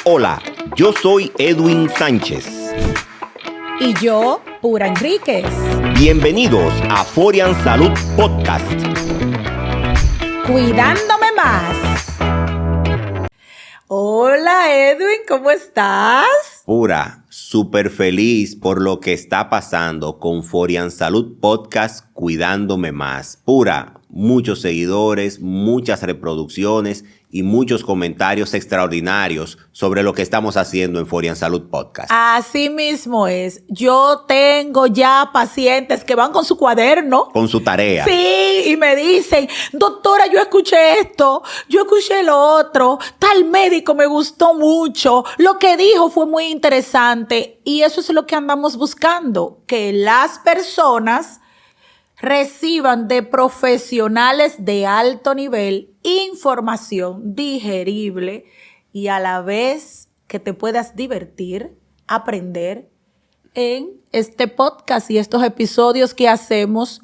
Hola, yo soy Edwin Sánchez. Y yo, Pura Enríquez. Bienvenidos a Forian Salud Podcast. Cuidándome más. Hola Edwin, ¿cómo estás? Pura, súper feliz por lo que está pasando con Forian Salud Podcast Cuidándome Más. Pura, muchos seguidores, muchas reproducciones y muchos comentarios extraordinarios sobre lo que estamos haciendo en Forian Salud Podcast. Así mismo es. Yo tengo ya pacientes que van con su cuaderno. Con su tarea. Sí, y me dicen, doctora, yo escuché esto, yo escuché lo otro, tal médico me gustó mucho, lo que dijo fue muy interesante. Y eso es lo que andamos buscando, que las personas reciban de profesionales de alto nivel información digerible y a la vez que te puedas divertir, aprender en este podcast y estos episodios que hacemos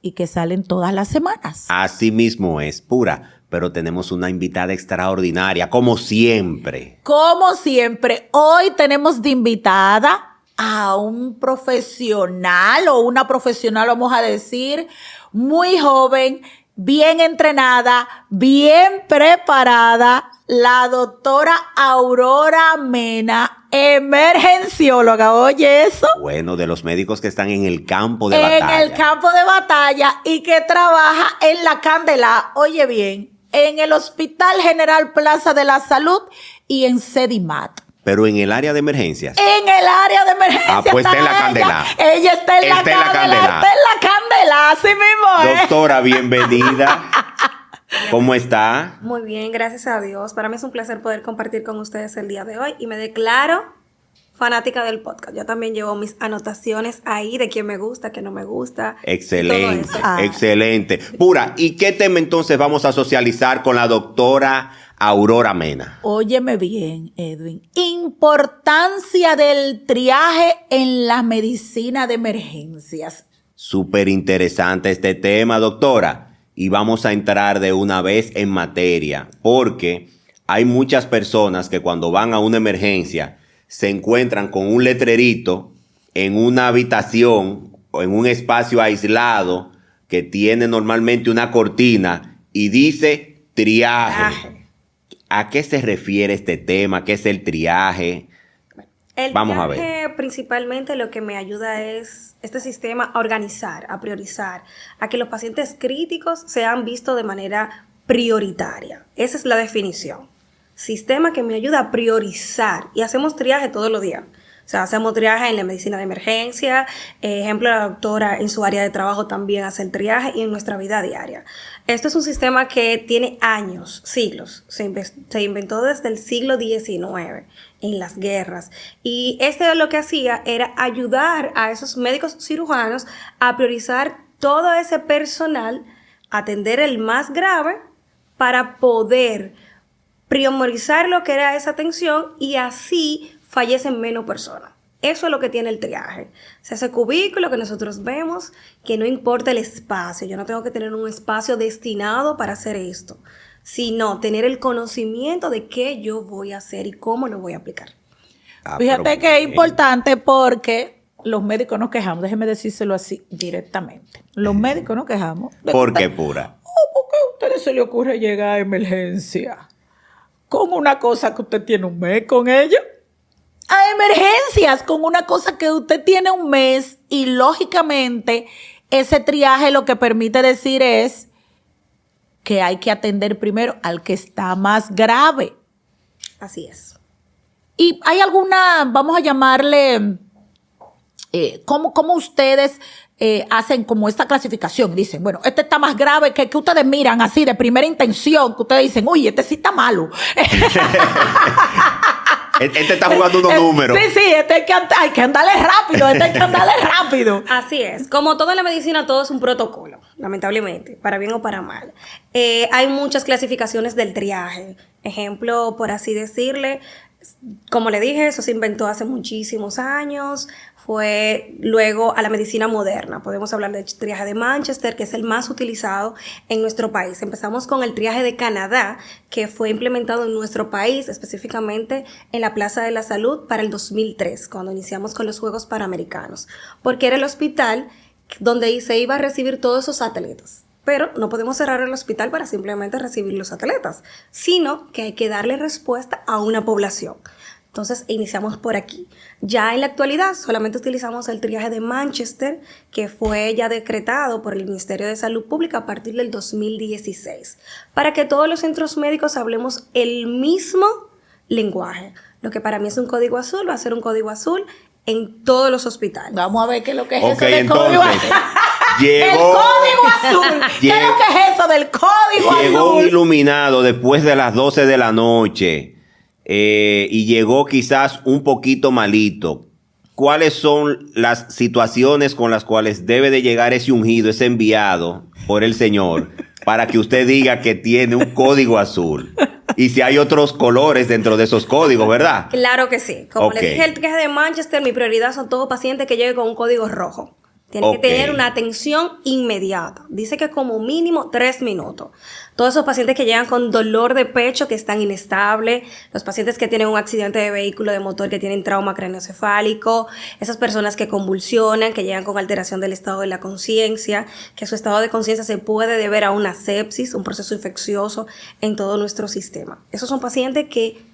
y que salen todas las semanas. Así mismo es, Pura, pero tenemos una invitada extraordinaria, como siempre. Como siempre, hoy tenemos de invitada a un profesional o una profesional, vamos a decir, muy joven, bien entrenada, bien preparada, la doctora Aurora Mena, emergencióloga. Oye, eso. Bueno, de los médicos que están en el campo de batalla. En el campo de batalla y que trabaja en la Candela, oye bien, en el Hospital General Plaza de la Salud y en Sedimat. Pero en el área de emergencias. En el área de emergencias. Ah, pues está en la Candela. Ella está en la Candela. Está en la Candela, así mismo es. Doctora, bienvenida. ¿Cómo está? Muy bien, gracias a Dios. Para mí es un placer poder compartir con ustedes el día de hoy y me declaro fanática del podcast. Yo también llevo mis anotaciones ahí de quién me gusta, quién no me gusta. Excelente, excelente. Pura, ¿y qué tema entonces vamos a socializar con la doctora Aurora Mena? Óyeme bien, Edwin. Importancia del triaje en la medicina de emergencias. Súper interesante este tema, doctora. Y vamos a entrar de una vez en materia, porque hay muchas personas que cuando van a una emergencia se encuentran con un letrerito en una habitación o en un espacio aislado que tiene normalmente una cortina y dice triaje. ¿A qué se refiere este tema? ¿Qué es el triaje? Vamos a ver. Principalmente lo que me ayuda es este sistema a organizar, a priorizar, a que los pacientes críticos sean vistos de manera prioritaria. Esa es la definición. Sistema que me ayuda a priorizar y hacemos triaje todos los días. O sea, hacemos triaje en la medicina de emergencia. Ejemplo, la doctora en su área de trabajo también hace el triaje y en nuestra vida diaria. Esto es un sistema que tiene años, siglos. Se inventó desde el siglo XIX en las guerras. Y lo que hacía era ayudar a esos médicos cirujanos a priorizar todo ese personal, atender el más grave para poder priorizar lo que era esa atención y así fallecen menos personas. Eso es lo que tiene el triaje. O sea, ese cubículo que nosotros vemos, que no importa el espacio. Yo no tengo que tener un espacio destinado para hacer esto, sino tener el conocimiento de qué yo voy a hacer y cómo lo voy a aplicar. Fíjate que es importante porque los médicos nos quejamos. Déjeme decírselo así directamente. Los médicos nos quejamos. ¿Por qué, Pura? ¿Por qué a ustedes se les ocurre llegar a emergencia con una cosa que usted tiene un mes con ella? A emergencias con una cosa que usted tiene un mes y lógicamente ese triaje lo que permite decir es que hay que atender primero al que está más grave. Así es. Y hay alguna, vamos a llamarle, ¿cómo ustedes hacen como esta clasificación? Dicen, bueno, este está más grave, que ustedes miran así de primera intención, que ustedes dicen, uy, este sí está malo. Este está jugando unos números. Sí, hay que andarle rápido, Así es. Como todo en la medicina, todo es un protocolo, lamentablemente, para bien o para mal. Hay muchas clasificaciones del triaje. Ejemplo, por así decirle, Como le dije, eso se inventó hace muchísimos años. Fue luego a la medicina moderna. Podemos hablar del triaje de Manchester, que es el más utilizado en nuestro país. Empezamos con el triaje de Canadá, que fue implementado en nuestro país, específicamente en la Plaza de la Salud para el 2003, cuando iniciamos con los Juegos Panamericanos, porque era el hospital donde se iba a recibir todos esos atletas. Pero no podemos cerrar el hospital para simplemente recibir los atletas, sino que hay que darle respuesta a una población. Entonces, iniciamos por aquí. Ya en la actualidad, solamente utilizamos el triaje de Manchester, que fue ya decretado por el Ministerio de Salud Pública a partir del 2016, para que todos los centros médicos hablemos el mismo lenguaje. Lo que para mí es un código azul, va a ser un código azul en todos los hospitales. Vamos a ver qué es lo que es eso del código azul. El código azul. ¿Qué es lo que es eso del código azul? Llegó un iluminado después de las 12 de la noche y llegó quizás un poquito malito. ¿Cuáles son las situaciones con las cuales debe de llegar ese ungido, ese enviado por el Señor, para que usted diga que tiene un código azul? Y si hay otros colores dentro de esos códigos, ¿verdad? Claro que sí. Como le dije, el triaje de Manchester, mi prioridad son todos pacientes que lleguen con un código rojo. Tiene que tener una atención inmediata. Dice que como mínimo 3 minutos. Todos esos pacientes que llegan con dolor de pecho, que están inestables, los pacientes que tienen un accidente de vehículo de motor, que tienen trauma craneoencefálico, esas personas que convulsionan, que llegan con alteración del estado de la conciencia, que su estado de conciencia se puede deber a una sepsis, un proceso infeccioso en todo nuestro sistema. Esos son pacientes que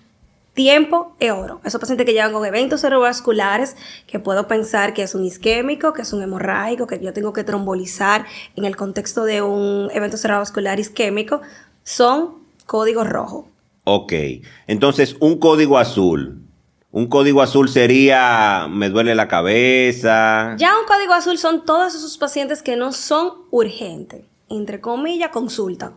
tiempo es oro. Esos pacientes que llegan con eventos cerebrovasculares, que puedo pensar que es un isquémico, que es un hemorrágico, que yo tengo que trombolizar en el contexto de un evento cerebrovascular isquémico, son código rojo. Ok. Entonces, un código azul. Un código azul sería, me duele la cabeza. Ya un código azul son todos esos pacientes que no son urgentes. Entre comillas, consulta.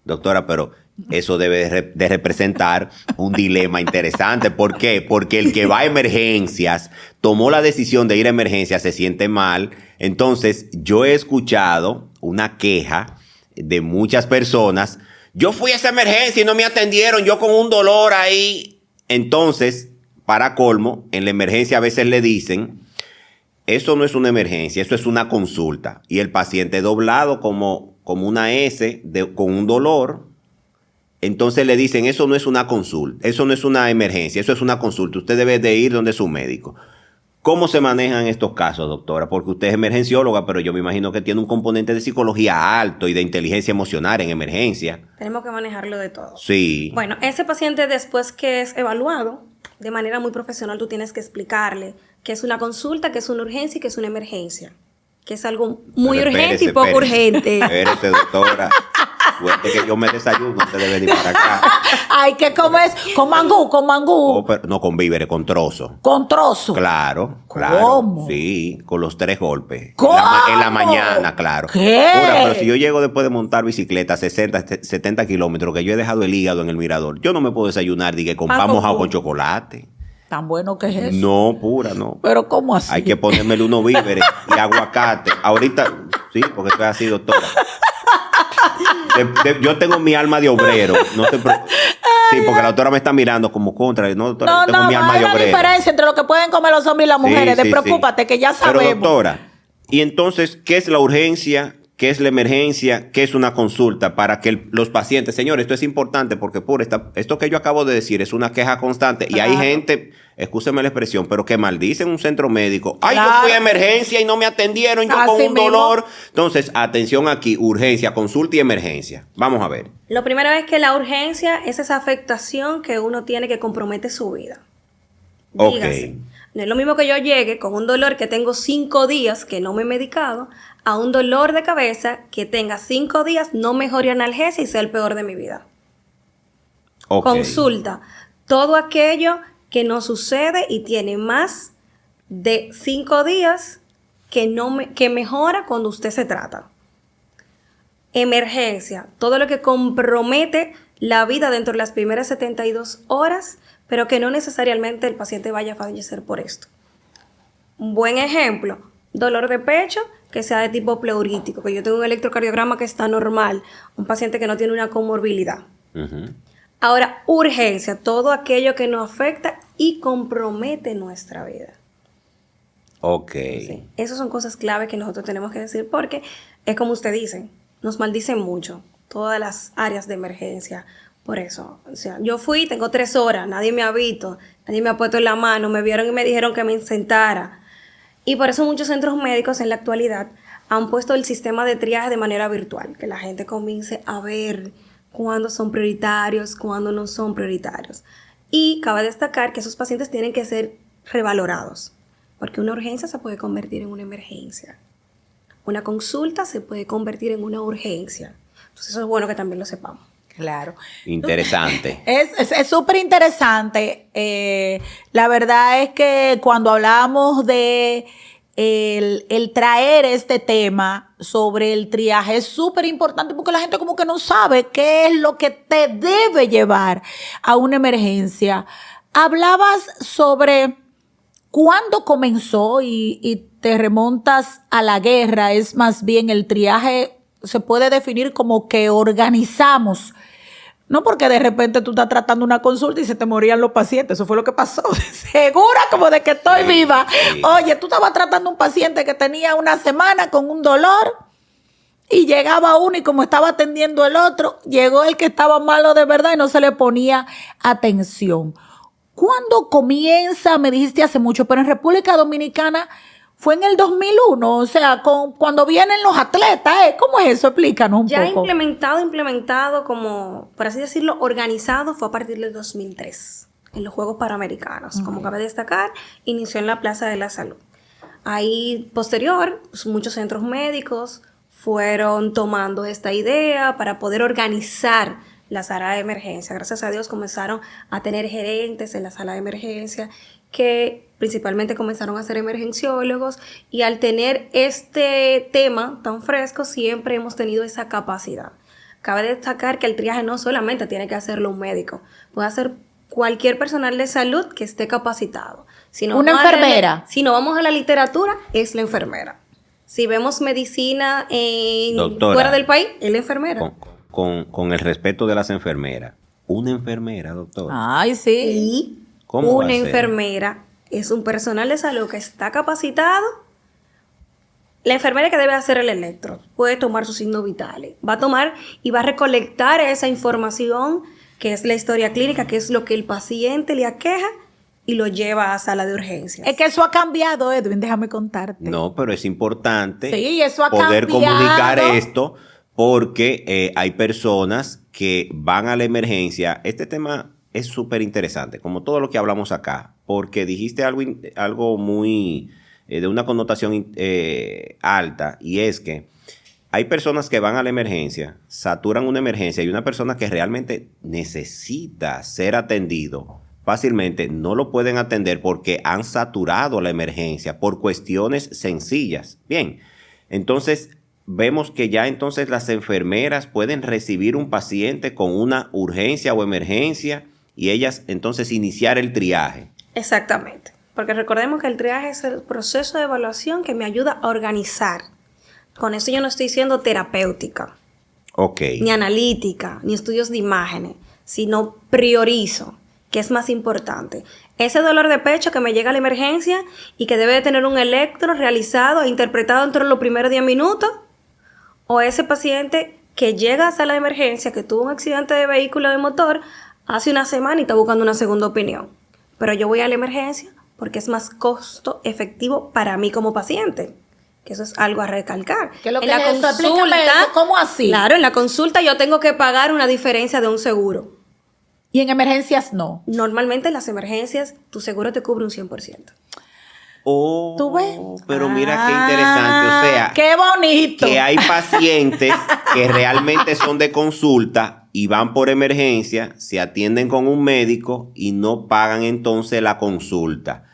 Doctora, pero eso debe de representar un dilema interesante. ¿Por qué? Porque el que va a emergencias, tomó la decisión de ir a emergencias, se siente mal. Entonces, yo he escuchado una queja de muchas personas. Yo fui a esa emergencia y no me atendieron, yo con un dolor ahí. Entonces, para colmo, en la emergencia a veces le dicen, eso no es una emergencia, eso es una consulta. Y el paciente doblado como una S con un dolor. Entonces le dicen, eso no es una consulta, eso no es una emergencia, eso es una consulta. Usted debe de ir donde su médico. ¿Cómo se manejan estos casos, doctora? Porque usted es emergencióloga, pero yo me imagino que tiene un componente de psicología alto y de inteligencia emocional en emergencia. Tenemos que manejarlo de todo. Sí. Bueno, ese paciente después que es evaluado, de manera muy profesional, tú tienes que explicarle que es una consulta, que es una urgencia y que es una emergencia. Que es algo muy urgente y poco urgente. Espérese, doctora. Suerte que yo me desayuno antes de venir para acá. Ay, ¿qué comes? Con mangú, con mangú. Oh, no con víveres, con trozo. Con trozo. Claro, claro. ¿Cómo? Sí, con los 3 golpes. ¿Cómo? En la mañana, claro. ¿Qué? Pura, pero si yo llego después de montar bicicleta 60, 70 kilómetros, que yo he dejado el hígado en el mirador, yo no me puedo desayunar, diga, con pan mojado con chocolate. ¿Tan bueno que es eso? No, pura, no. ¿Pero cómo así? Hay que ponérmele unos víveres y aguacate. Ahorita, sí, porque estoy así, doctora. Yo tengo mi alma de obrero. No sé, sí, porque la doctora me está mirando como contra. No, doctora, yo tengo mi alma de obrero. No hay diferencia entre lo que pueden comer los hombres y las mujeres. Sí, Despreocúpate, que ya sabemos. Pero, doctora, y entonces, ¿qué es la urgencia? ¿Qué es la emergencia? ¿Qué es una consulta? Para que los pacientes, señores, esto es importante porque esto que yo acabo de decir es una queja constante. Y hay gente, excúseme la expresión, pero que maldicen un centro médico. Ay, yo fui a emergencia y no me atendieron, yo con un dolor. Entonces, atención aquí, urgencia, consulta y emergencia. Vamos a ver. Lo primero es que la urgencia es esa afectación que uno tiene que compromete su vida. Dígase. No es lo mismo que yo llegue con un dolor que tengo 5 días que no me he medicado, a un dolor de cabeza que tenga 5 días, no mejore analgesia y sea el peor de mi vida. Consulta. Todo aquello que no sucede y tiene más de 5 días que mejora cuando usted se trata. Emergencia. Todo lo que compromete la vida dentro de las primeras 72 horas, pero que no necesariamente el paciente vaya a fallecer por esto. Un buen ejemplo, dolor de pecho que sea de tipo pleurítico, que yo tengo un electrocardiograma que está normal, un paciente que no tiene una comorbilidad. Ahora, urgencia, todo aquello que nos afecta y compromete nuestra vida. Ok. Sí. Esas son cosas clave que nosotros tenemos que decir porque es como usted dice, nos maldicen mucho todas las áreas de emergencia. Por eso, o sea, yo fui, tengo 3 horas, nadie me ha visto, nadie me ha puesto en la mano, me vieron y me dijeron que me sentara. Y por eso muchos centros médicos en la actualidad han puesto el sistema de triaje de manera virtual, que la gente comience a ver cuándo son prioritarios, cuándo no son prioritarios. Y cabe destacar que esos pacientes tienen que ser revalorados, porque una urgencia se puede convertir en una emergencia. Una consulta se puede convertir en una urgencia. Entonces eso es bueno que también lo sepamos. Claro. Interesante. Es súper interesante. La verdad es que cuando hablamos de el traer este tema sobre el triaje es súper importante porque la gente como que no sabe qué es lo que te debe llevar a una emergencia. Hablabas sobre cuándo comenzó y te remontas a la guerra. Es más bien el triaje se puede definir como que organizamos. No porque de repente tú estás tratando una consulta y se te morían los pacientes. Eso fue lo que pasó. Segura como de que estoy viva. Sí. Oye, tú estabas tratando un paciente que tenía una semana con un dolor y llegaba uno y como estaba atendiendo el otro, llegó el que estaba malo de verdad y no se le ponía atención. ¿Cuándo comienza? Me dijiste hace mucho, pero en República Dominicana fue en el 2001, o sea, cuando vienen los atletas, ¿eh? ¿Cómo es eso? Explícanos un ya poco. implementado como, por así decirlo, organizado fue a partir del 2003, en los Juegos Panamericanos. Como cabe destacar, inició en la Plaza de la Salud. Ahí, posterior, pues, muchos centros médicos fueron tomando esta idea para poder organizar la sala de emergencia. Gracias a Dios comenzaron a tener gerentes en la sala de emergencia que principalmente comenzaron a ser emergenciólogos y al tener este tema tan fresco siempre hemos tenido esa capacidad. Cabe destacar que el triaje no solamente tiene que hacerlo un médico, puede hacer cualquier personal de salud que esté capacitado. Una enfermera. Si no vamos a la literatura, es la enfermera. Si vemos medicina Doctora, fuera del país, es la enfermera. Con el respeto de las enfermeras. Una enfermera, doctora. Ay, sí. Y ¿Cómo va una a ser? enfermera es un personal de salud que está capacitado. La enfermera que debe hacer el electro puede tomar sus signos vitales. Va a tomar y va a recolectar esa información que es la historia clínica, que es lo que el paciente le aqueja y lo lleva a sala de urgencias. Es que eso ha cambiado, Edwin, déjame contarte. No, pero es importante Sí, eso ha poder cambiado. comunicar esto porque hay personas que van a la emergencia. Este tema es súper interesante, como todo lo que hablamos acá, porque dijiste algo muy de una connotación alta, y es que hay personas que van a la emergencia, saturan una emergencia, y una persona que realmente necesita ser atendido, fácilmente no lo pueden atender porque han saturado la emergencia por cuestiones sencillas. Bien, entonces vemos que ya entonces las enfermeras pueden recibir un paciente con una urgencia o emergencia y ellas entonces iniciar el triaje. Exactamente, porque recordemos que el triaje es el proceso de evaluación que me ayuda a organizar. Con eso yo no estoy siendo terapéutica, Ok. ni analítica, ni estudios de imágenes, sino priorizo, que es más importante. Ese dolor de pecho que me llega a la emergencia y que debe de tener un electro realizado e interpretado dentro de los primeros 10 minutos, o ese paciente que llega a sala de emergencia, que tuvo un accidente de vehículo de motor hace una semana y está buscando una segunda opinión. Pero yo voy a la emergencia porque es más costo efectivo para mí como paciente. Que eso es algo a recalcar. ¿Qué es lo en que la es eso? Explícame consulta, eso. ¿Cómo así? Claro, en la consulta yo tengo que pagar una diferencia de un seguro. Y en emergencias no. Normalmente en las emergencias tu seguro te cubre un 100%. Oh, ¿Tú ves? pero mira qué interesante, o sea, ¡qué bonito! que hay pacientes que realmente son de consulta y van por emergencia, se atienden con un médico y no pagan entonces la consulta.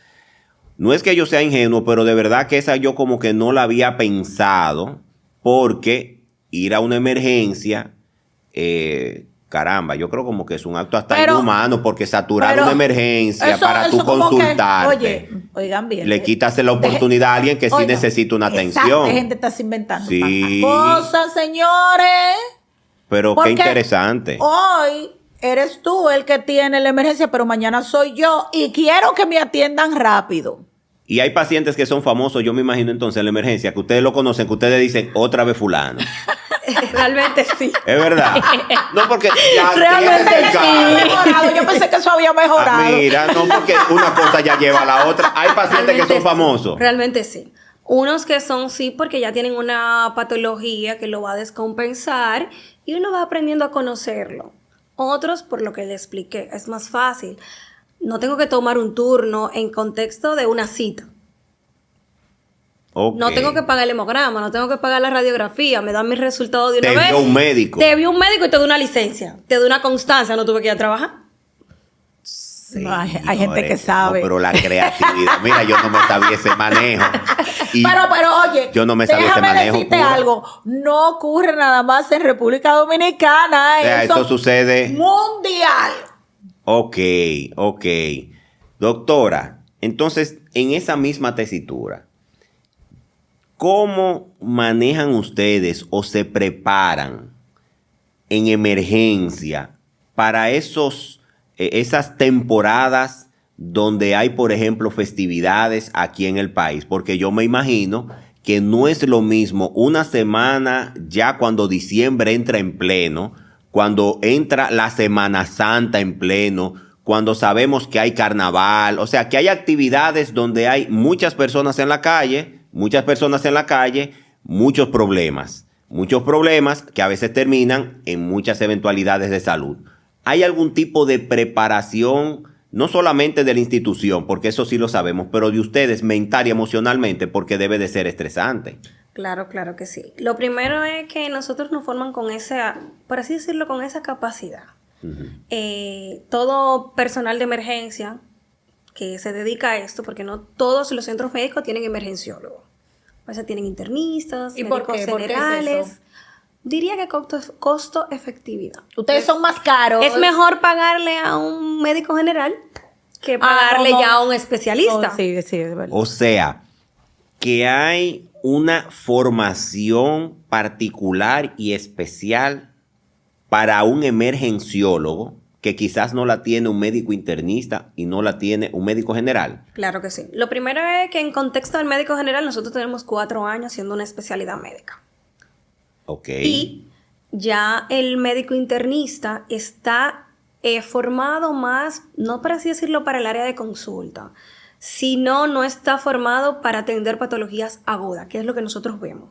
No es que yo sea ingenuo, pero de verdad que esa yo como que no la había pensado, porque ir a una emergencia, caramba, yo creo como que es un acto hasta inhumano, porque saturar una emergencia para tú consultarte. Oye, oigan bien. Le quitas la oportunidad a alguien que sí necesita una atención. La gente está inventando Sí. cosas, señores. Pero Porque qué interesante. Hoy eres tú el que tiene la emergencia, pero mañana soy yo y quiero que me atiendan rápido. Y hay pacientes que son famosos, yo me imagino entonces en la emergencia, que ustedes lo conocen, que ustedes dicen, otra vez fulano. Realmente sí. Es verdad. No, porque ya Realmente sí. Mejorado. Yo pensé que eso había mejorado. Mira, no, porque una cosa ya lleva a la otra. Hay pacientes Realmente que son sí. famosos. Realmente sí. Unos que son sí porque ya tienen una patología que lo va a descompensar y uno va aprendiendo a conocerlo. Otros, por lo que le expliqué, es más fácil. No tengo que tomar un turno en contexto de una cita. Okay. No tengo que pagar el hemograma, no tengo que pagar la radiografía, me dan mis resultados de una vez. Te vio un médico. Te vio un médico y te da una licencia, te da una constancia, no tuve que ir a trabajar. Sí, No, hay gente que sabe. No, pero la creatividad. Mira, yo no me sabía ese manejo. Y Pero oye, yo no me sabía ese déjame manejo. decirte puro. algo. No ocurre nada más en República Dominicana. O sea, eso esto sucede. mundial. Ok. Doctora, entonces, en esa misma tesitura, ¿cómo manejan ustedes o se preparan en emergencia para esas temporadas donde hay, por ejemplo, festividades aquí en el país? Porque yo me imagino que no es lo mismo una semana ya cuando diciembre entra en pleno, cuando entra la Semana Santa en pleno, cuando sabemos que hay carnaval, o sea, que hay actividades donde hay muchas personas en la calle, muchos problemas que a veces terminan en muchas eventualidades de salud. ¿Hay algún tipo de preparación, no solamente de la institución, porque eso sí lo sabemos, pero de ustedes mental y emocionalmente, porque debe de ser estresante? Claro que sí. Lo primero es que nosotros nos forman con esa, por así decirlo, con esa capacidad. Todo personal de emergencia que se dedica a esto, porque no todos los centros médicos tienen emergenciólogo. A veces tienen internistas, ¿Y por médicos qué? ¿Por qué es generales. eso? Diría que costo-efectividad. Ustedes son más caros. Es mejor pagarle a un médico general que pagarle no. ya a un especialista. No, sí, es verdad. O sea, que hay una formación particular y especial para un emergenciólogo que quizás no la tiene un médico internista y no la tiene un médico general. Claro que sí. Lo primero es que en contexto del médico general nosotros tenemos 4 años haciendo una especialidad médica. Ok. Y ya el médico internista está formado más, no para así decirlo, para el área de consulta, sino no está formado para atender patologías agudas, que es lo que nosotros vemos.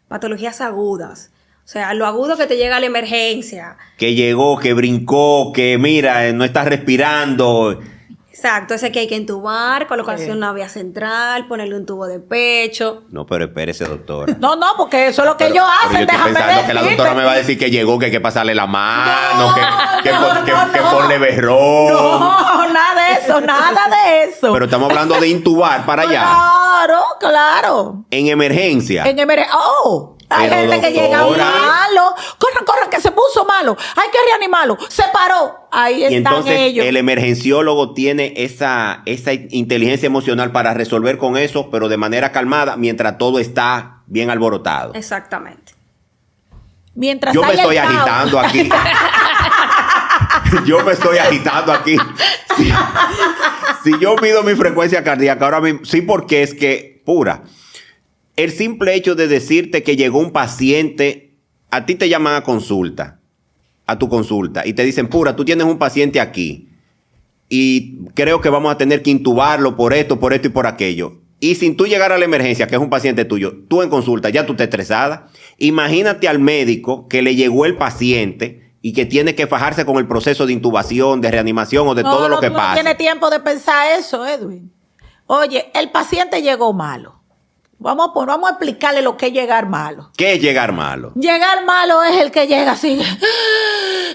Patologías agudas. O sea, lo agudo que te llega a la emergencia. Que llegó, que brincó, que mira, no está respirando. Exacto, ese que hay que entubar, colocación una vía central, ponerle un tubo de pecho. No, pero espérese, doctora. No, porque eso es lo que Pero ellos yo hacen, estoy déjame pensando que la decirte. doctora me va a decir que llegó, que hay que pasarle la mano, que no. ponle berrón. No, nada de eso. Pero estamos hablando de intubar para allá. Claro. En emergencia. Hay Pero, gente que llega doctora. malo. Corran, que se puso malo. Hay que reanimarlo. Se paró. Ahí Y están entonces ellos. el emergenciólogo tiene esa inteligencia emocional para resolver con eso, pero de manera calmada, mientras todo está bien alborotado. Exactamente. Mientras Yo me haya estoy el caos. agitando aquí. Yo me estoy agitando aquí. Si yo mido mi frecuencia cardíaca ahora mismo, sí, porque es que, pura, el simple hecho de decirte que llegó un paciente, a ti te llaman a tu consulta, y te dicen, pura, tú tienes un paciente aquí, y creo que vamos a tener que intubarlo por esto y por aquello. Y sin tú llegar a la emergencia, que es un paciente tuyo, tú en consulta, ya tú estás estresada. Imagínate al médico que le llegó el paciente y que tiene que fajarse con el proceso de intubación, de reanimación o de todo lo que tú pasa. No tiene tiempo de pensar eso, Edwin. Oye, el paciente llegó malo. Vamos a explicarle lo que es llegar malo. ¿Qué es llegar malo? Llegar malo es el que llega así,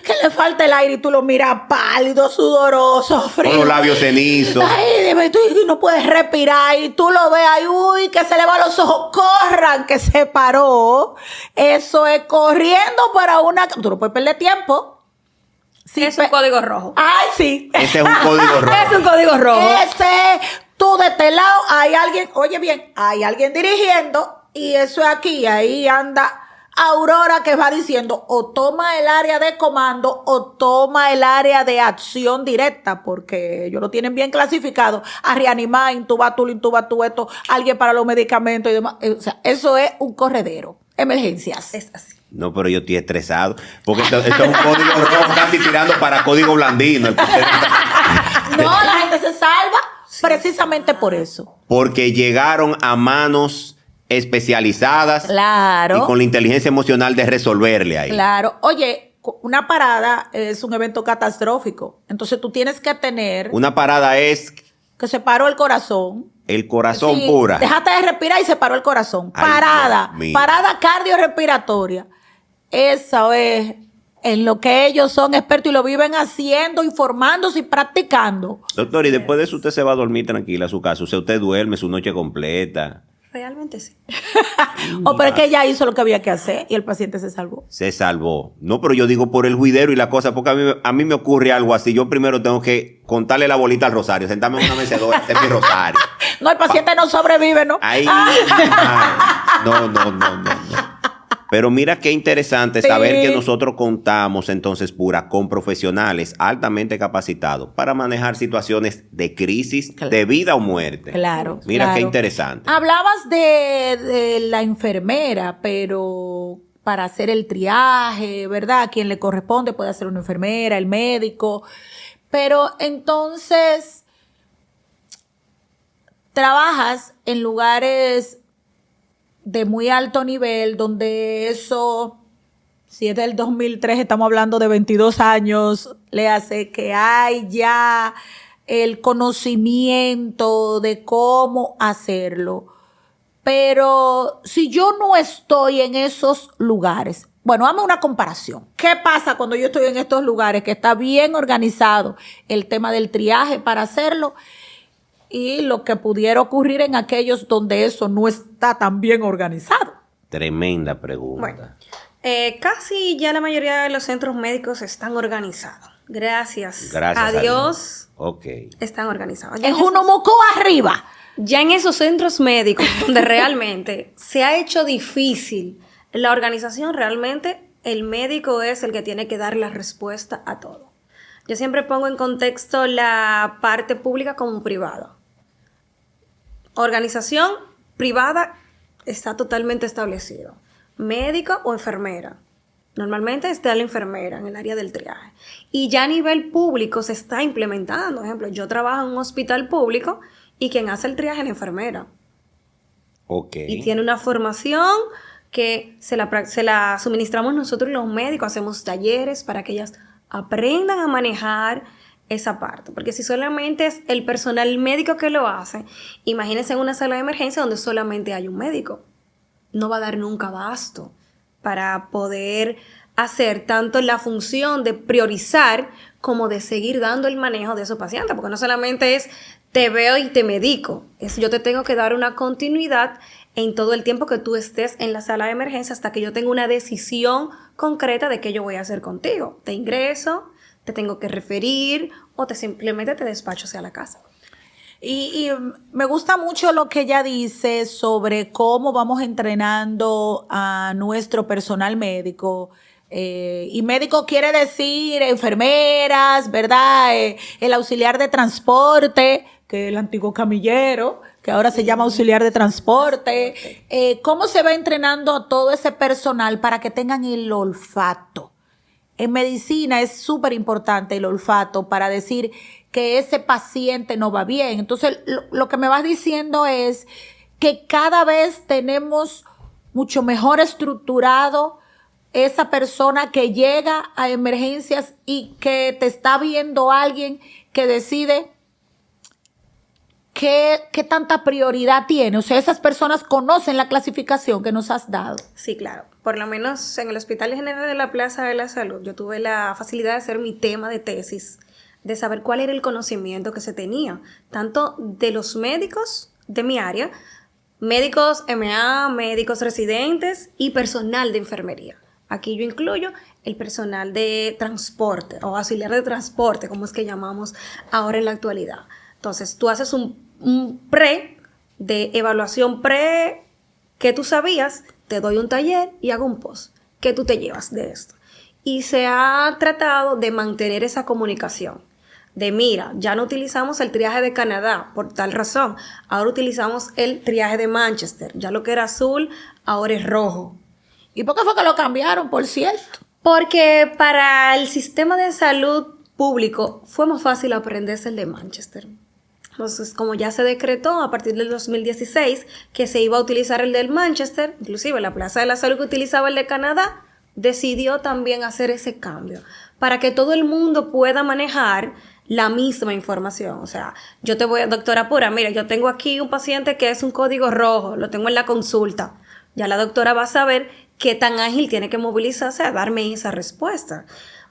que le falta el aire y tú lo miras pálido, sudoroso, frío. Con los labios cenizos. Ay, dime, tú no puedes respirar y tú lo ves ahí, uy, que se le van los ojos, corran, que se paró. Eso es corriendo para una... Tú no puedes perder tiempo. Sí, es un código rojo. Ay, sí. Ese es un código rojo. Es un código rojo. Tú de este lado hay alguien, oye bien, hay alguien dirigiendo y eso es aquí, ahí anda Aurora que va diciendo o toma el área de comando o toma el área de acción directa, porque ellos lo tienen bien clasificado, a reanimar, intubar tú esto, alguien para los medicamentos y demás. O sea, eso es un corredero. Emergencias. Es así. No, pero yo estoy estresado, porque esto es un código rojo casi tirando para código blandino. No, la gente se salva precisamente por eso. Porque llegaron a manos especializadas, claro, y con la inteligencia emocional de resolverle ahí. Claro. Oye, una parada es un evento catastrófico. Entonces tú tienes que tener... Una parada es... que se paró el corazón. El corazón sí, pura. Déjate de respirar y se paró el corazón. Ay, parada. Parada cardiorrespiratoria. Eso es en lo que ellos son expertos y lo viven haciendo, informándose y practicando. Doctor, y después de eso usted se va a dormir tranquila a su casa. O sea, usted duerme su noche completa. Realmente sí. Pero es que ella hizo lo que había que hacer y el paciente se salvó. Se salvó. No, pero yo digo por el juidero y la cosa, porque a mí me ocurre algo así. Yo primero tengo que contarle la bolita al rosario, sentarme en una mecedora, hacer mi rosario. No, el paciente no sobrevive, ¿no? Ahí. No. Pero mira qué interesante saber que nosotros contamos entonces, Pura, con profesionales altamente capacitados para manejar situaciones de crisis, de vida o muerte. Claro. Mira qué interesante. Hablabas de la enfermera, pero para hacer el triaje, ¿verdad? A quien le corresponde puede ser una enfermera, el médico. Pero entonces, trabajas en lugares de muy alto nivel, donde eso, si es del 2003, estamos hablando de 22 años, le hace que hay ya el conocimiento de cómo hacerlo. Pero si yo no estoy en esos lugares, bueno, hazme una comparación. ¿Qué pasa cuando yo estoy en estos lugares que está bien organizado el tema del triaje para hacerlo? Y lo que pudiera ocurrir en aquellos donde eso no está tan bien organizado. Tremenda pregunta. Bueno, casi ya la mayoría de los centros médicos están organizados. Gracias a Dios. Okay. Están organizados. En Junumucú arriba. Ya en esos centros médicos donde realmente se ha hecho difícil la organización, realmente el médico es el que tiene que dar la respuesta a todo. Yo siempre pongo en contexto la parte pública como privada. Organización privada está totalmente establecido. Médico o enfermera. Normalmente está la enfermera en el área del triaje. Y ya a nivel público se está implementando. Por ejemplo, yo trabajo en un hospital público y quien hace el triaje es la enfermera. Okay. Y tiene una formación que se la suministramos nosotros los médicos. Hacemos talleres para que ellas aprendan a manejar esa parte, porque si solamente es el personal médico que lo hace, imagínense en una sala de emergencia donde solamente hay un médico, no va a dar nunca abasto para poder hacer tanto la función de priorizar como de seguir dando el manejo de esos pacientes, porque no solamente es te veo y te medico, es yo te tengo que dar una continuidad en todo el tiempo que tú estés en la sala de emergencia hasta que yo tenga una decisión concreta de qué yo voy a hacer contigo. Te ingreso, te tengo que referir o simplemente te despacho hacia la casa. Y me gusta mucho lo que ella dice sobre cómo vamos entrenando a nuestro personal médico. Y médico quiere decir enfermeras, ¿verdad? El auxiliar de transporte, que es el antiguo camillero, que ahora se llama auxiliar de transporte. ¿Cómo se va entrenando a todo ese personal para que tengan el olfato? En medicina es súper importante el olfato para decir que ese paciente no va bien. Entonces, lo que me vas diciendo es que cada vez tenemos mucho mejor estructurado esa persona que llega a emergencias y que te está viendo alguien que decide qué tanta prioridad tiene. O sea, esas personas conocen la clasificación que nos has dado. Sí, claro. Por lo menos en el Hospital General de la Plaza de la Salud, yo tuve la facilidad de hacer mi tema de tesis, de saber cuál era el conocimiento que se tenía, tanto de los médicos de mi área, médicos MA, médicos residentes y personal de enfermería. Aquí yo incluyo el personal de transporte o auxiliar de transporte, como es que llamamos ahora en la actualidad. Entonces, tú haces un pre de evaluación pre que tú sabías te doy un taller y hago un post. ¿Qué tú te llevas de esto? Y se ha tratado de mantener esa comunicación. De mira, ya no utilizamos el triaje de Canadá por tal razón. Ahora utilizamos el triaje de Manchester. Ya lo que era azul, ahora es rojo. ¿Y por qué fue que lo cambiaron, por cierto? Porque para el sistema de salud público fue más fácil aprenderse el de Manchester. Entonces, como ya se decretó a partir del 2016 que se iba a utilizar el del Manchester, inclusive la Plaza de la Salud que utilizaba el de Canadá, decidió también hacer ese cambio para que todo el mundo pueda manejar la misma información. O sea, yo te voy a, doctora Pura, mira, yo tengo aquí un paciente que es un código rojo, lo tengo en la consulta. Ya la doctora va a saber qué tan ágil tiene que movilizarse a darme esa respuesta.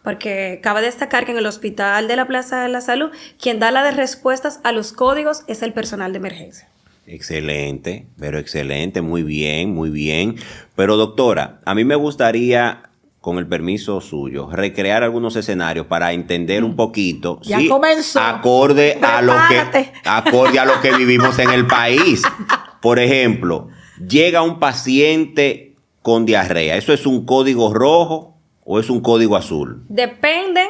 Porque cabe destacar que en el Hospital de la Plaza de la Salud, quien da las respuestas a los códigos es el personal de emergencia. Excelente, pero excelente, muy bien, muy bien. Pero doctora, a mí me gustaría, con el permiso suyo, recrear algunos escenarios para entender un poquito, Ya ¿sí? comenzó. acorde a lo que vivimos en el país. Por ejemplo, llega un paciente con diarrea, ¿eso es un código rojo o es un código azul? Depende,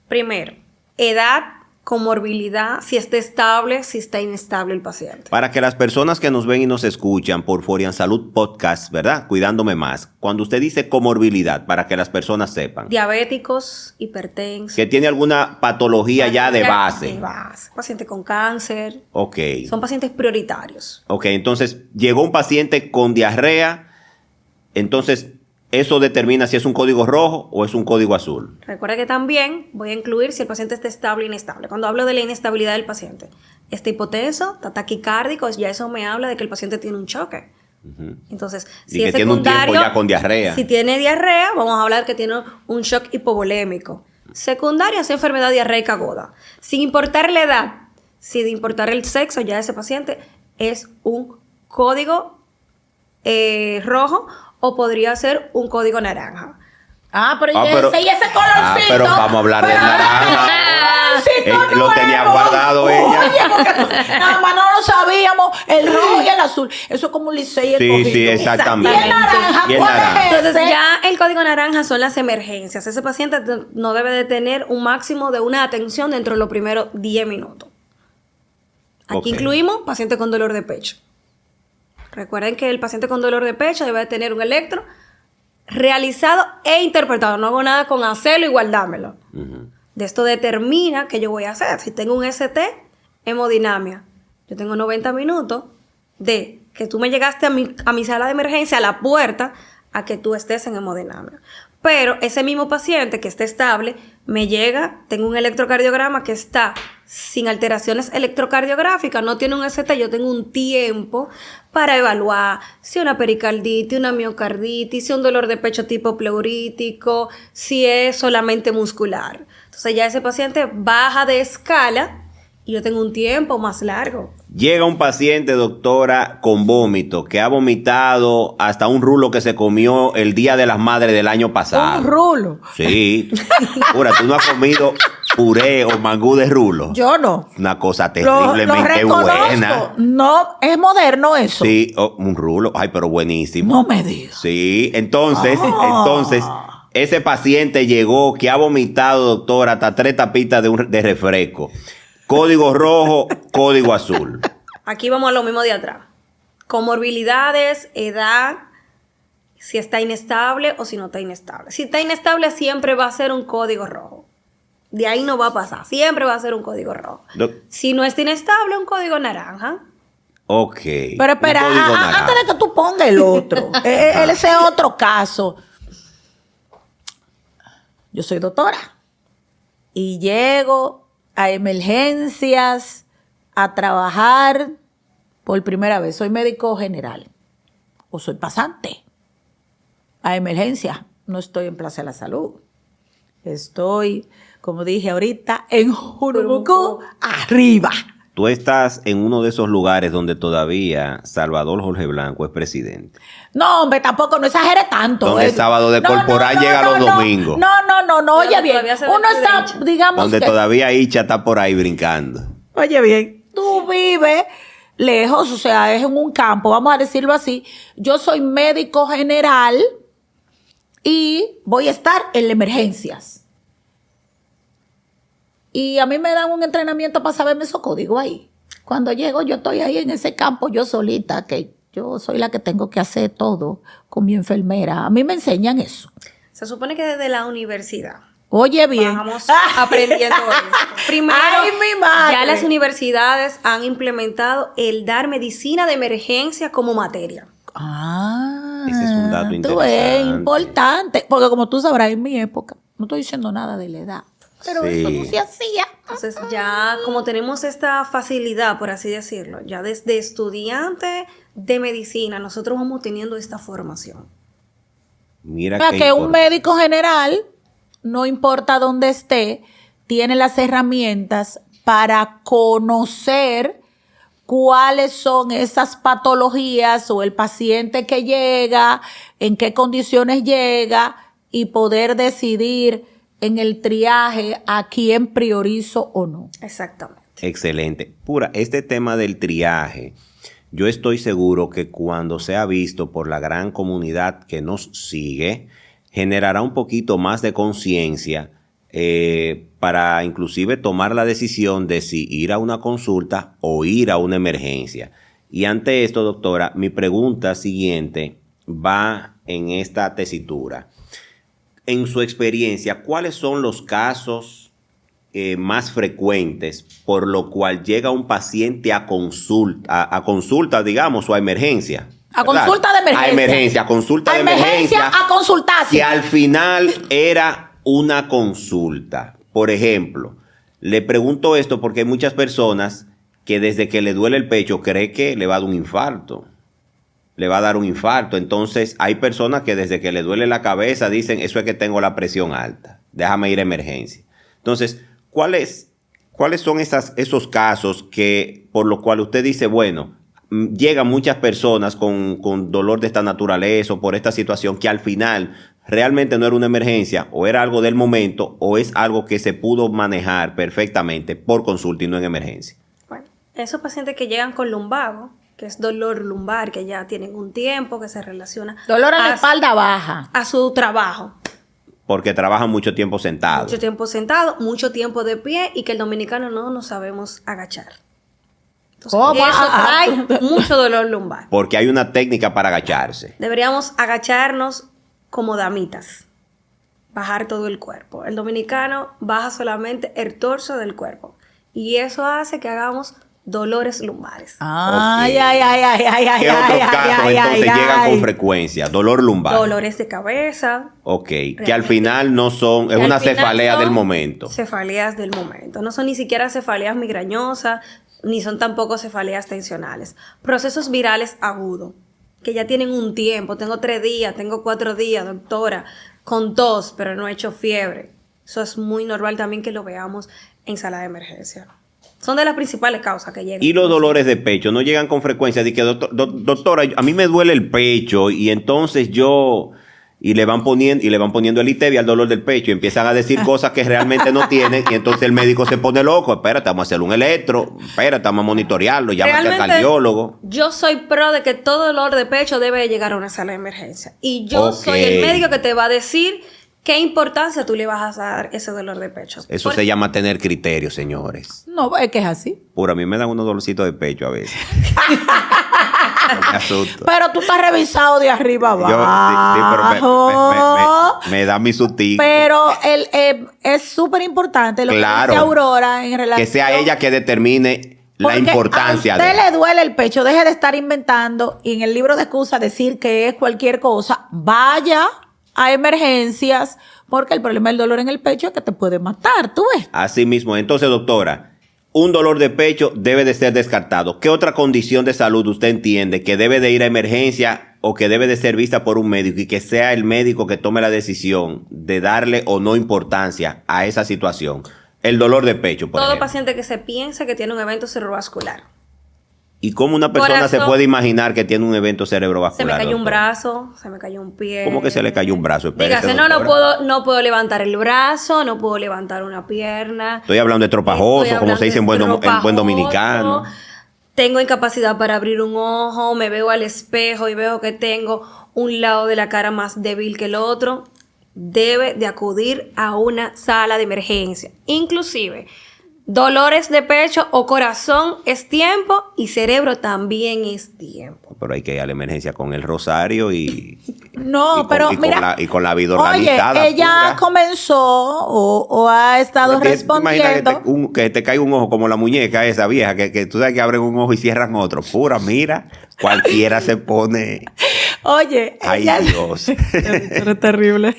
primero, edad, comorbilidad, si está estable, si está inestable el paciente. Para que las personas que nos ven y nos escuchan por Forian Salud Podcast, ¿verdad? Cuidándome más. Cuando usted dice comorbilidad, para que las personas sepan. Diabéticos, hipertensos. Que tiene alguna patología ya de base. De base. Paciente con cáncer. Ok. Son pacientes prioritarios. Ok, entonces llegó un paciente con diarrea, entonces eso determina si es un código rojo o es un código azul. Recuerda que también voy a incluir si el paciente está estable o inestable. Cuando hablo de la inestabilidad del paciente, está hipotenso, está taquicárdico, ya eso me habla de que el paciente tiene un choque. Entonces, Y que tiene un tiempo ya con diarrea. Si tiene diarrea, vamos a hablar que tiene un shock hipovolémico. Secundaria es enfermedad diarreica aguda. Sin importar la edad, sin importar el sexo, ya ese paciente es un código rojo o podría ser un código naranja. Pero y ese colorcito. Pero vamos a hablar del naranja. Colorcito Lo tenía nuevo. guardado ella. Oye, porque nada más no lo sabíamos. El rojo y el azul. Eso es como un licey y el Sí, cogido. sí, exactamente. Y el naranja, Y el ¿cuál naranja. es Entonces ese? ya el código naranja son las emergencias. Ese paciente no debe de tener un máximo de una atención dentro de los primeros 10 minutos. Aquí Ok. incluimos paciente con dolor de pecho. Recuerden que el paciente con dolor de pecho debe de tener un electro realizado e interpretado. No hago nada con hacerlo y guardármelo. De esto determina qué yo voy a hacer. Si tengo un ST, hemodinamia. Yo tengo 90 minutos de que tú me llegaste a mi sala de emergencia, a la puerta, a que tú estés en hemodinamia. Pero ese mismo paciente que esté estable, me llega, tengo un electrocardiograma que está sin alteraciones electrocardiográficas, no tiene un ST, yo tengo un tiempo para evaluar si una pericarditis, una miocarditis, si un dolor de pecho tipo pleurítico, si es solamente muscular. Entonces ya ese paciente baja de escala y yo tengo un tiempo más largo. Llega un paciente, doctora, con vómito, que ha vomitado hasta un rulo que se comió el Día de las Madres del año pasado. Un rulo. Sí. Pura, tú no has comido puré o mangú de rulo. Yo no. Una cosa Lo terriblemente reconozco. buena. No, es moderno eso. Sí, un rulo. Ay, pero buenísimo. No me digas. Sí, entonces, ese paciente llegó que ha vomitado, doctora, hasta 3 tapitas de refresco. Código rojo, código azul. Aquí vamos a lo mismo de atrás. Comorbilidades, edad, si está inestable o si no está inestable. Si está inestable siempre va a ser un código rojo. De ahí no va a pasar. Siempre va a ser un código rojo. Si no está inestable, un código naranja. Ok. Pero espera, un código naranja. antes de que tú pongas el otro, ese otro caso. Yo soy doctora y llego a emergencias a trabajar por primera vez. Soy médico general o soy pasante a emergencias. No estoy en Plaza de la Salud. Estoy, como dije ahorita, en Jurumucú, arriba. Tú estás en uno de esos lugares donde todavía Salvador Jorge Blanco es presidente. No, hombre, tampoco, no exagere tanto. Donde el sábado de corporal llega los domingos. No, oye bien. Todavía se ve Uno está, digamos Donde que... todavía Icha está por ahí brincando. Oye bien, tú vives lejos, o sea, es en un campo, vamos a decirlo así. Yo soy médico general y voy a estar en las emergencias. Y a mí me dan un entrenamiento para saberme esos códigos ahí. Cuando llego, yo estoy ahí en ese campo, yo solita, que yo soy la que tengo que hacer todo con mi enfermera. A mí me enseñan eso. Se supone que desde la universidad. Oye, bien. Vamos aprendiendo eso. Primero, ay, mi madre, ya las universidades han implementado el dar medicina de emergencia como materia. Ese es un dato tú interesante. es importante. Porque como tú sabrás, en mi época, no estoy diciendo nada de la edad, pero Sí. eso no se hacía. Entonces ya como tenemos esta facilidad, por así decirlo, ya desde estudiante de medicina, nosotros vamos teniendo esta formación. Mira O sea, qué que un importante. médico general, no importa dónde esté, tiene las herramientas para conocer cuáles son esas patologías o el paciente que llega, en qué condiciones llega y poder decidir en el triaje a quién priorizo o no. Exactamente. Excelente. Pura, este tema del triaje, yo estoy seguro que cuando sea visto por la gran comunidad que nos sigue, generará un poquito más de conciencia para inclusive tomar la decisión de si ir a una consulta o ir a una emergencia. Y ante esto, doctora, mi pregunta siguiente va en esta tesitura. En su experiencia, ¿cuáles son los casos más frecuentes por lo cual llega un paciente a consulta, digamos, o a emergencia? A ¿Verdad? consulta de emergencia. A emergencia, a consulta A de emergencia, emergencia. a consultarse. Que al final era una consulta. Por ejemplo, le pregunto esto porque hay muchas personas que desde que le duele el pecho cree que le va a dar un infarto. Le va a dar un infarto. Entonces hay personas que desde que le duele la cabeza dicen, eso es que tengo la presión alta, déjame ir a emergencia. Entonces, ¿cuáles son esos casos que por los cuales usted dice, bueno, llegan muchas personas con dolor de esta naturaleza o por esta situación que al final realmente no era una emergencia o era algo del momento o es algo que se pudo manejar perfectamente por consulta y no en emergencia? Bueno, esos pacientes que llegan con lumbago, que es dolor lumbar, que ya tienen un tiempo, que se relaciona Dolor a la espalda baja. a su trabajo. Porque trabajan mucho tiempo sentados. Mucho tiempo sentado, mucho tiempo de pie y que el dominicano no nos sabemos agachar. Entonces, ¿Cómo? eso trae mucho dolor lumbar. Porque hay una técnica para agacharse. Deberíamos agacharnos como damitas, bajar todo el cuerpo. El dominicano baja solamente el torso del cuerpo y eso hace que hagamos dolores lumbares. Ay, Ok. ay, ay, ay, ay, ay, ¿Qué otros ay, casos ay, entonces ay, llegan ay. con frecuencia? Dolor lumbar. Dolores de cabeza. Ok. Que al Realmente. final no son, es que una al final cefalea son del momento. Cefaleas del momento. No son ni siquiera cefaleas migrañosas, ni son tampoco cefaleas tensionales. Procesos virales agudos, que ya tienen un tiempo. Tengo 3 días, tengo 4 días, doctora, con tos, pero no he hecho fiebre. Eso es muy normal también que lo veamos en sala de emergencia. Son de las principales causas que llegan. Y los dolores de pecho no llegan con frecuencia. De que, doctora, a mí me duele el pecho y entonces y le van poniendo el ITEVI al dolor del pecho y empiezan a decir cosas que realmente no tienen y entonces el médico se pone loco. Espérate, vamos a hacer un electro. Espérate, vamos a monitorearlo. Llámate al Realmente, cardiólogo. yo soy pro de que todo dolor de pecho debe llegar a una sala de emergencia. Y yo Ok. soy el médico que te va a decir qué importancia tú le vas a dar ese dolor de pecho. Eso se llama tener criterio, señores. No, es que es así. Pura, a mí me dan unos dolorcitos de pecho a veces. Me asusto. Pero tú estás revisado de arriba abajo. Yo, sí, pero me da mi sustico. Pero es súper importante lo Claro. que dice Aurora en relación. Que sea ella que determine la Porque importancia a usted de le duele el pecho, deje de estar inventando y en el libro de excusas decir que es cualquier cosa. Vaya a emergencias, porque el problema del dolor en el pecho es que te puede matar, ¿tú ves? Así mismo. Entonces, doctora, un dolor de pecho debe de ser descartado. ¿Qué otra condición de salud usted entiende que debe de ir a emergencia o que debe de ser vista por un médico y que sea el médico que tome la decisión de darle o no importancia a esa situación? El dolor de pecho, por Todo ejemplo. paciente que se piense que tiene un evento cerebrovascular. ¿Y cómo una persona se Corazón. puede imaginar que tiene un evento Se cerebrovascular? me cayó un doctora? brazo, se me cayó un pie. ¿Cómo que se le cayó un brazo? Espérese, Dígase, doctora. no puedo levantar el brazo, no puedo levantar una pierna. Estoy hablando de tropajoso, Estoy como se dice en hablando buen, de en buen tropajoso. dominicano. tengo incapacidad para abrir un ojo, me veo al espejo y veo que tengo un lado de la cara más débil que el otro, debe de acudir a una sala de emergencia. Inclusive, dolores de pecho o corazón es tiempo y cerebro también es tiempo. Pero hay que ir a la emergencia con el rosario y... No, y pero con, mira... y con la vida organizada. Oye, ella pura. comenzó o ha estado respondiendo... Imagina que te caiga un ojo como la muñeca esa vieja, que tú sabes que abren un ojo y cierran otro. Pura, mira, cualquiera se pone... Oye, ay, ella... Dios. Era terrible.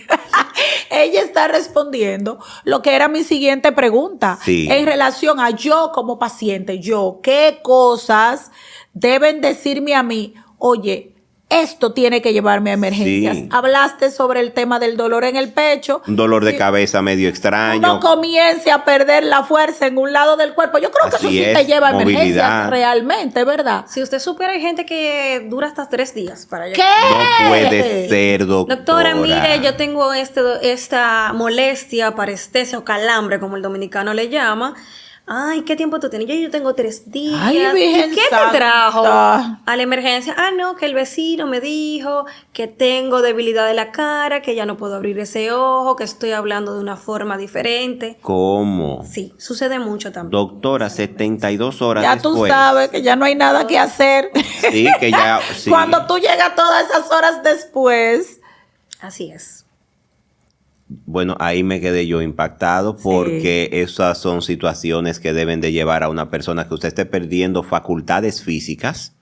Ella está respondiendo lo que era mi siguiente pregunta. Sí. En relación a yo como paciente, ¿qué cosas deben decirme a mí? Oye, esto tiene que llevarme a emergencias. Sí. Hablaste sobre el tema del dolor en el pecho. Un dolor de Sí. cabeza medio extraño. No comience a perder la fuerza en un lado del cuerpo. Yo creo que Así eso sí es, te lleva a emergencias movilidad. realmente, ¿verdad? Si usted supiera, hay gente que dura hasta 3 días para llegar. ¿Qué? No puede ser, doctora. Doctora, mire, yo tengo esta molestia, parestesia o calambre, como el dominicano le llama. Ay, ¿qué tiempo tú tienes? Yo tengo 3 días. Ay, ¿Y Virgen qué Santa. te trajo a la emergencia? Ah, no, que el vecino me dijo que tengo debilidad de la cara, que ya no puedo abrir ese ojo, que estoy hablando de una forma diferente. ¿Cómo? Sí, sucede mucho también. Doctora, 72 horas Ya después. tú sabes que ya no hay nada que hacer. Sí, que ya... sí. Cuando tú llegas todas esas horas después. Así es. Bueno, ahí me quedé yo impactado porque esas son situaciones que deben de llevar a una persona que usted esté perdiendo facultades físicas,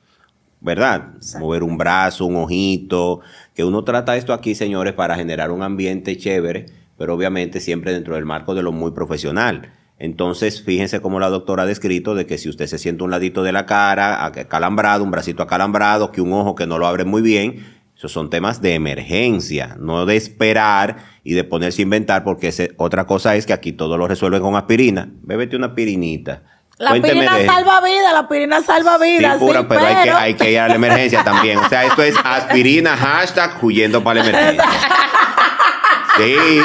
¿verdad? Exacto. Mover un brazo, un ojito, que uno trata esto aquí, señores, para generar un ambiente chévere, pero obviamente siempre dentro del marco de lo muy profesional. Entonces, fíjense cómo la doctora ha descrito de que si usted se siente un ladito de la cara, acalambrado, un bracito acalambrado, que un ojo que no lo abre muy bien, esos son temas de emergencia, no de esperar y de ponerse a inventar, porque otra cosa es que aquí todo lo resuelven con aspirina. Bébete una aspirinita. La Cuénteme aspirina salva vidas, la aspirina salva vidas. Sí, pura, sí, pero hay que ir a la emergencia también. O sea, esto es aspirina, hashtag huyendo para la emergencia. Sí,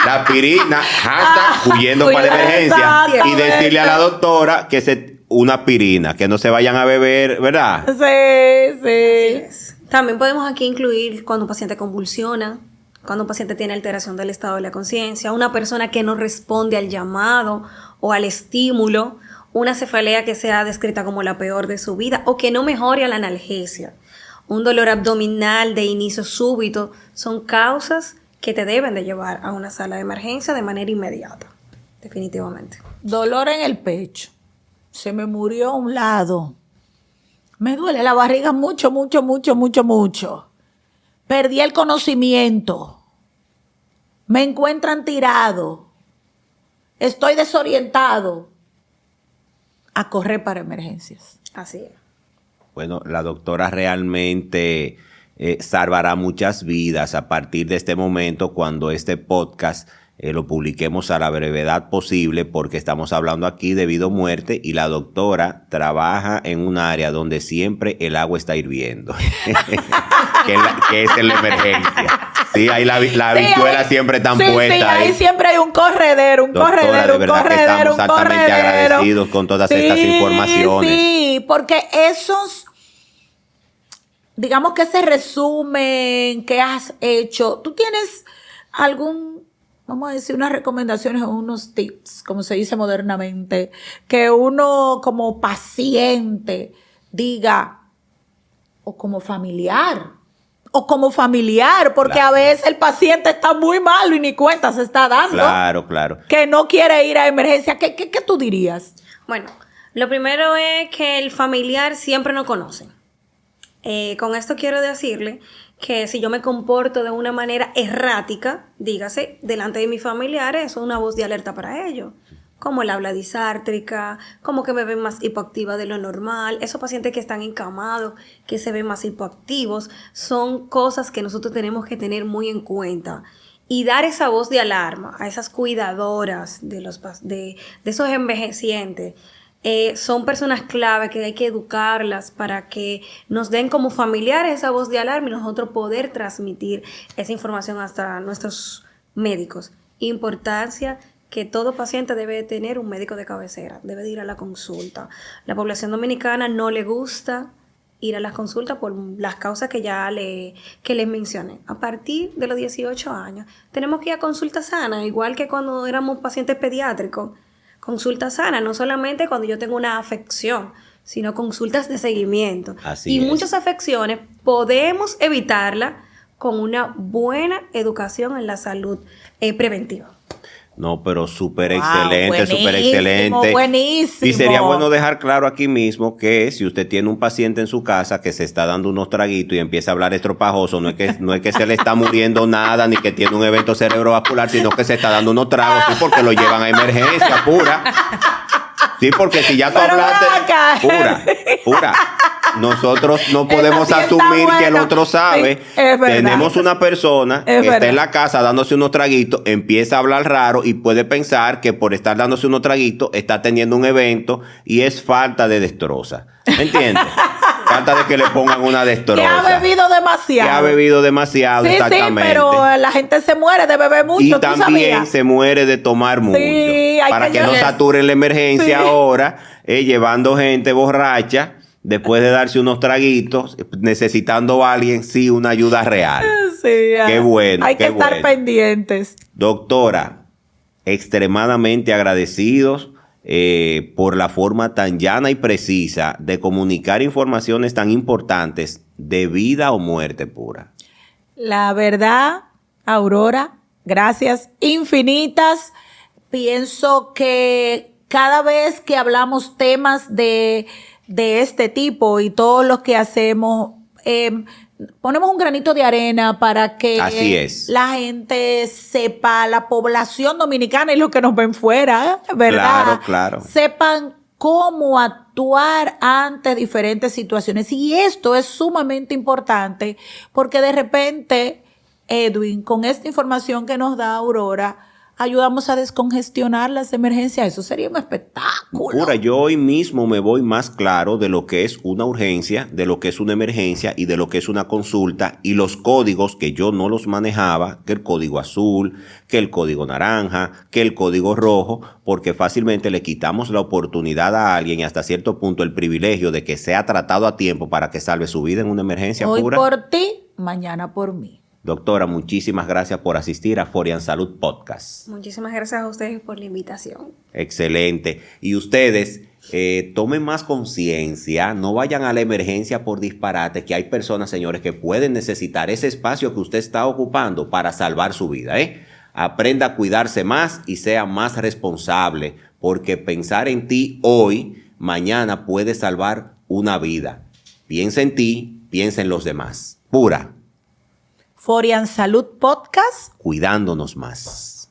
la aspirina, hashtag huyendo para la emergencia. Y decirle a la doctora que una aspirina, que no se vayan a beber, ¿verdad? Sí, sí. Es. También podemos aquí incluir cuando un paciente convulsiona, cuando un paciente tiene alteración del estado de la conciencia, una persona que no responde al llamado o al estímulo, una cefalea que sea descrita como la peor de su vida o que no mejore a la analgesia, un dolor abdominal de inicio súbito, son causas que te deben de llevar a una sala de emergencia de manera inmediata, definitivamente. Dolor en el pecho. Se me murió un lado. Me duele la barriga mucho, mucho, mucho, mucho, mucho. Perdí el conocimiento. Me encuentran tirado. Estoy desorientado. A correr para emergencias. Así es. Bueno, la doctora realmente salvará muchas vidas a partir de este momento cuando este podcast lo publiquemos a la brevedad posible, porque estamos hablando aquí de vida o muerte y la doctora trabaja en un área donde siempre el agua está hirviendo, que es en la emergencia. Sí, ahí la habichuela ahí, siempre están sí, puestas. Sí, ahí siempre hay un corredero, Doctora, de verdad que estamos altamente agradecidos con todas estas informaciones. Sí, porque esos, digamos que ese resumen que has hecho, ¿tú tienes vamos a decir, unas recomendaciones o unos tips, como se dice modernamente, que uno como paciente diga, o como familiar, porque Claro. a veces el paciente está muy malo y ni cuenta se está dando. Claro, claro. Que no quiere ir a emergencia. ¿Qué tú dirías? Bueno, lo primero es que el familiar siempre nos conoce. Con esto quiero decirle que si yo me comporto de una manera errática, dígase, delante de mis familiares, eso es una voz de alerta para ellos. Como el habla disártrica, como que me ven más hipoactiva de lo normal. Esos pacientes que están encamados, que se ven más hipoactivos, son cosas que nosotros tenemos que tener muy en cuenta. Y dar esa voz de alarma a esas cuidadoras de esos envejecientes. Son personas clave que hay que educarlas para que nos den como familiares esa voz de alarma y nosotros poder transmitir esa información hasta nuestros médicos. Importancia que todo paciente debe tener un médico de cabecera, debe de ir a la consulta. La población dominicana no le gusta ir a las consultas por las causas que ya les mencioné. A partir de los 18 años tenemos que ir a consulta sana, igual que cuando éramos pacientes pediátricos. Consulta sana, no solamente cuando yo tengo una afección, sino consultas de seguimiento. Así es. Muchas afecciones podemos evitarlas con una buena educación en la salud preventiva. No, pero súper Wow, excelente, súper excelente. Buenísimo. Y sería bueno dejar claro aquí mismo que si usted tiene un paciente en su casa que se está dando unos traguitos y empieza a hablar estropajoso, no es que se le está muriendo nada ni que tiene un evento cerebrovascular, sino que se está dando unos tragos, sí, porque lo llevan a emergencia pura. Sí, porque si ya tú hablaste, pura. Nosotros no podemos sí asumir está que el bueno. otro sabe. Sí, es verdad. Tenemos una persona que verdad. está en la casa dándose unos traguitos, empieza a hablar raro y puede pensar que por estar dándose unos traguitos está teniendo un evento y es falta de destroza. ¿Entiendes? Falta de que le pongan una destroza. Que ha bebido demasiado. Que ha bebido demasiado, Sí, exactamente. sí, pero la gente se muere de beber mucho, Y ¿tú también sabías? se muere de tomar mucho. hay Para que no llevar- saturen la emergencia Sí. ahora, llevando gente borracha, después de darse unos traguitos, necesitando a alguien, sí, una ayuda real. Sí, Qué bueno, hay qué que estar bueno. pendientes. Doctora, extremadamente agradecidos por la forma tan llana y precisa de comunicar informaciones tan importantes de vida o muerte pura. La verdad, Aurora, gracias infinitas. Pienso que cada vez que hablamos temas de este tipo y todo lo que hacemos, ponemos un granito de arena para que Así es. la gente sepa, la población dominicana y los que nos ven fuera, ¿verdad? Claro. Sepan cómo actuar ante diferentes situaciones. Y esto es sumamente importante porque de repente, Edwin, con esta información que nos da Aurora, ayudamos a descongestionar las emergencias. Eso sería un espectáculo. Pura, yo hoy mismo me voy más claro de lo que es una urgencia, de lo que es una emergencia y de lo que es una consulta y los códigos que yo no los manejaba, que el código azul, que el código naranja, que el código rojo, porque fácilmente le quitamos la oportunidad a alguien y hasta cierto punto el privilegio de que sea tratado a tiempo para que salve su vida en una emergencia Hoy pura. por ti, mañana por mí. Doctora, muchísimas gracias por asistir a Forian Salud Podcast. Muchísimas gracias a ustedes por la invitación. Excelente. Y ustedes tomen más conciencia, no vayan a la emergencia por disparate, que hay personas, señores, que pueden necesitar ese espacio que usted está ocupando para salvar su vida. Aprenda a cuidarse más y sea más responsable, porque pensar en ti hoy, mañana puede salvar una vida. Piensa en ti, piensa en los demás. Pura. Forian Salud Podcast. Cuidándonos más.